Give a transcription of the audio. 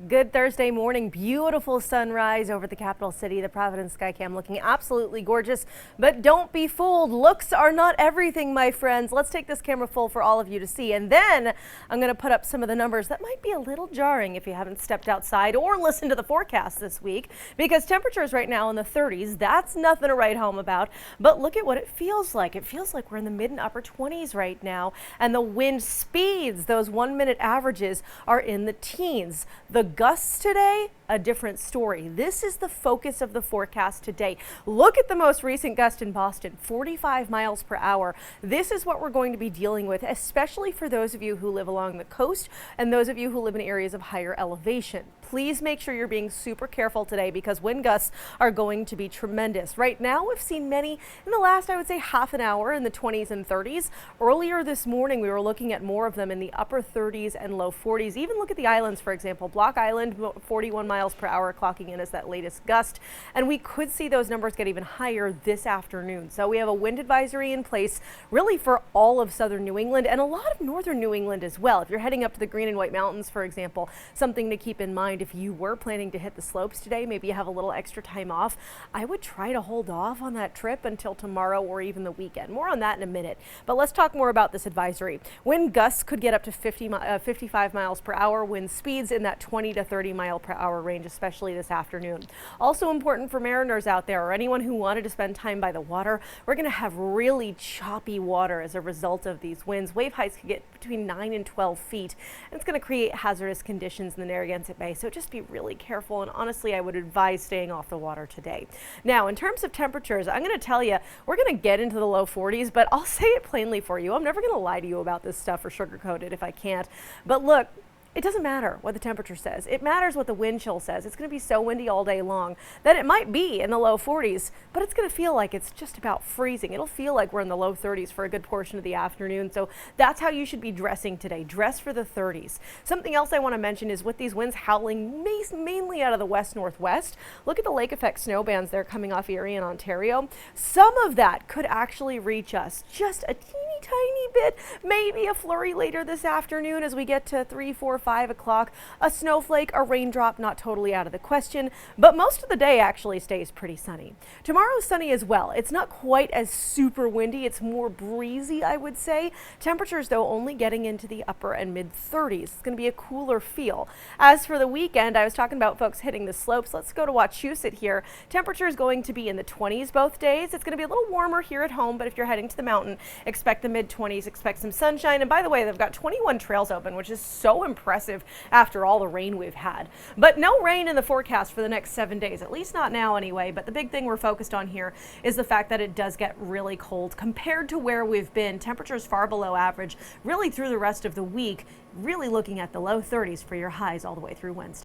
Good Thursday morning. Beautiful sunrise over the capital city. The Providence Skycam looking absolutely gorgeous, but don't be fooled. Looks are not everything, my friends. Let's take this camera full for all of you to see. And then I'm going to put up some of the numbers that might be a little jarring if you haven't stepped outside or listened to the forecast this week, because temperatures right now in the 30s, that's nothing to write home about. But look at what it feels like. It feels like we're in the mid and upper 20s right now. And the wind speeds, those 1-minute averages, are in the teens. The gusts today, a different story. This is the focus of the forecast today. Look at the most recent gust in Boston, 45 miles per hour. This is what we're going to be dealing with, especially for those of you who live along the coast and those of you who live in areas of higher elevation. Please make sure you're being super careful today because wind gusts are going to be tremendous. Right now, we've seen many in the last, I would say, half an hour in the 20s and 30s. Earlier this morning, we were looking at more of them in the upper 30s and low 40s. Even look at the islands, for example. Block Island, 41 miles per hour clocking in as that latest gust. And we could see those numbers get even higher this afternoon. So we have a wind advisory in place really for all of southern New England and a lot of northern New England as well. If you're heading up to the Green and White Mountains, for example, something to keep in mind if you were planning to hit the slopes today, maybe you have a little extra time off, I would try to hold off on that trip until tomorrow or even the weekend. More on that in a minute. But let's talk more about this advisory. Wind gusts could get up to 55 miles per hour, wind speeds in that 20 to 30 mile per hour range, especially this afternoon. Also important for mariners out there or anyone who wanted to spend time by the water, we're going to have really choppy water as a result of these winds. Wave heights could get between 9 and 12 feet, and it's going to create hazardous conditions in the Narragansett Bay. So just be really careful, and honestly, I would advise staying off the water today. Now, in terms of temperatures, I'm going to tell you, we're going to get into the low 40s, but I'll say it plainly for you. I'm never going to lie to you about this stuff or sugarcoat it if I can't. But look, it doesn't matter what the temperature says. It matters what the wind chill says. It's going to be so windy all day long that it might be in the low 40s, but it's going to feel like it's just about freezing. It'll feel like we're in the low 30s for a good portion of the afternoon. So that's how you should be dressing today. Dress for the 30s. Something else I want to mention is with these winds howling mainly out of the west-northwest, look at the lake effect snow bands there coming off Erie and Ontario. Some of that could actually reach us just a tiny bit, maybe a flurry later this afternoon as we get to 3, 4, 5 o'clock. A snowflake, a raindrop, not totally out of the question, but most of the day actually stays pretty sunny. Tomorrow is sunny as well. It's not quite as super windy. It's more breezy, I would say. Temperatures, though, only getting into the upper and mid 30s. It's going to be a cooler feel. As for the weekend, I was talking about folks hitting the slopes. Let's go to Wachusett here. Temperature is going to be in the 20s both days. It's going to be a little warmer here at home, but if you're heading to the mountain, expect the mid 20s, expect some sunshine. And by the way, they've got 21 trails open, which is so impressive after all the rain we've had. But no rain in the forecast for the next 7 days, at least not now anyway. But the big thing we're focused on here is the fact that it does get really cold compared to where we've been. Temperatures far below average really through the rest of the week, really looking at the low 30s for your highs all the way through Wednesday.